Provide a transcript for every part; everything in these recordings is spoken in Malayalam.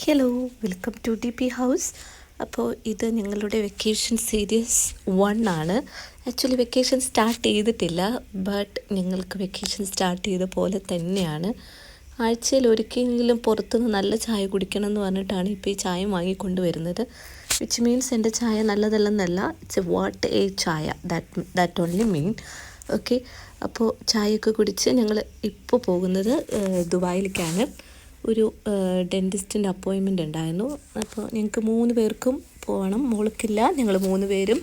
Hello, welcome to D P house. അപ്പോൾ ഇത് ഞങ്ങളുടെ വെക്കേഷൻ സീരീസ് 1 ആണ്. ആക്ച്വലി വെക്കേഷൻ സ്റ്റാർട്ട് ചെയ്തിട്ടില്ല, ബട്ട് ഞങ്ങൾക്ക് വെക്കേഷൻ സ്റ്റാർട്ട് ചെയ്ത പോലെ തന്നെയാണ്. ആഴ്ചയിൽ ഒരിക്കലെങ്കിലും പുറത്തുനിന്ന് നല്ല ചായ കുടിക്കണം എന്ന് പറഞ്ഞിട്ടാണ് ഇപ്പോൾ ഈ ചായ വാങ്ങിക്കൊണ്ടുവരുന്നത്. വിച്ച് മീൻസ് എൻ്റെ ചായ നല്ലതല്ലെന്നല്ല, ഇറ്റ്സ് വാട്ട് എ ചായ, ദാറ്റ് ഓൺലി മീൻ. ഓക്കെ, അപ്പോൾ ചായയൊക്കെ കുടിച്ച് ഞങ്ങൾ ഇപ്പോൾ പോകുന്നത് ദുബായിലേക്കാണ്. ഒരു ഡെൻറ്റിസ്റ്റിൻ്റെ അപ്പോയിൻമെൻ്റ് ഉണ്ടായിരുന്നു. അപ്പോൾ ഞങ്ങൾക്ക് 3 പേർക്കും പോകണം. മോൾക്കില്ല, ഞങ്ങൾ 3 പേരും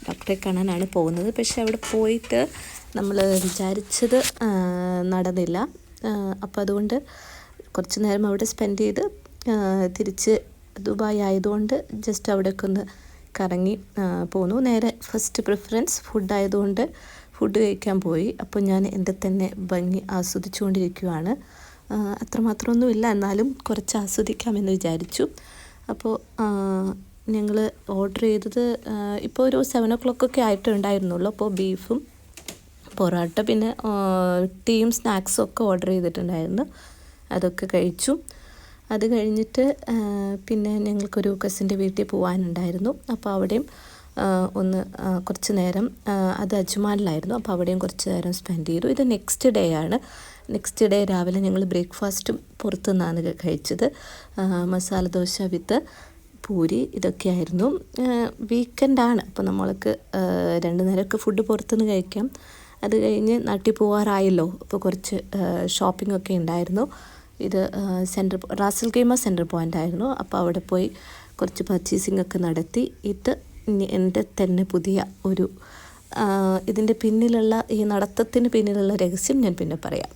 ഡോക്ടറെ കാണാനാണ് പോകുന്നത്. പക്ഷെ അവിടെ പോയിട്ട് നമ്മൾ വിചാരിച്ചത് നടന്നില്ല. അപ്പോൾ അതുകൊണ്ട് കുറച്ച് നേരം അവിടെ സ്പെൻഡ് ചെയ്ത് തിരിച്ച് ദുബായ് ആയതുകൊണ്ട് ജസ്റ്റ് അവിടേക്ക് ഒന്ന് കറങ്ങി പോന്നു. നേരെ ഫസ്റ്റ് പ്രിഫറൻസ് ഫുഡ് ആയതുകൊണ്ട് ഫുഡ് കഴിക്കാൻ പോയി. അപ്പോൾ ഞാൻ എൻ്റെ തന്നെ ഭംഗി ആസ്വദിച്ചുകൊണ്ടിരിക്കുകയാണ്. അത്രമാത്രമൊന്നുമില്ല, എന്നാലും കുറച്ച് ആസ്വദിക്കാമെന്ന് വിചാരിച്ചു. അപ്പോൾ ഞങ്ങൾ ഓർഡർ ചെയ്തത് ഇപ്പോൾ ഒരു 7 o'clock ആയിട്ടുണ്ടായിരുന്നുള്ളൂ. അപ്പോൾ ബീഫും പൊറോട്ട പിന്നെ ടീയും സ്നാക്സും ഒക്കെ ഓർഡർ ചെയ്തിട്ടുണ്ടായിരുന്നു. അതൊക്കെ കഴിച്ചു. അത് കഴിഞ്ഞിട്ട് പിന്നെ ഞങ്ങൾക്കൊരു കസിൻ്റെ വീട്ടിൽ പോകാനുണ്ടായിരുന്നു. അപ്പോൾ അവിടെയും ഒന്ന് കുറച്ച് നേരം, അത് അജ്മാനിലായിരുന്നു. അപ്പോൾ അവിടെയും കുറച്ച് നേരം സ്പെൻഡ് ചെയ്തു. ഇത് നെക്സ്റ്റ് ഡേ ആണ്. നെക്സ്റ്റ് ഡേ രാവിലെ ഞങ്ങൾ ബ്രേക്ക്ഫാസ്റ്റും പുറത്തു നിന്നാണ് കഴിച്ചത്. മസാല ദോശ വിത്ത് പൂരി ഇതൊക്കെയായിരുന്നു. വീക്കെൻഡാണ്, അപ്പോൾ നമ്മൾക്ക് 2 നേരമൊക്കെ ഫുഡ് പുറത്തുനിന്ന് കഴിക്കാം. അത് കഴിഞ്ഞ് നാട്ടിൽ പോകാറായല്ലോ, അപ്പോൾ കുറച്ച് ഷോപ്പിംഗ് ഒക്കെ ഉണ്ടായിരുന്നു. ഇത് റാസൽ ഖൈമ സെൻട്രൽ പോയിൻ്റ് ആയിരുന്നു. അപ്പോൾ അവിടെ പോയി കുറച്ച് പർച്ചേസിംഗ് ഒക്കെ നടത്തി. ഇത് എൻ്റെ തന്നെ പുതിയ ഒരു ഇതിൻ്റെ പിന്നിലുള്ള ഈ നടത്തത്തിന് പിന്നിലുള്ള രഹസ്യം ഞാൻ പിന്നെ പറയാം.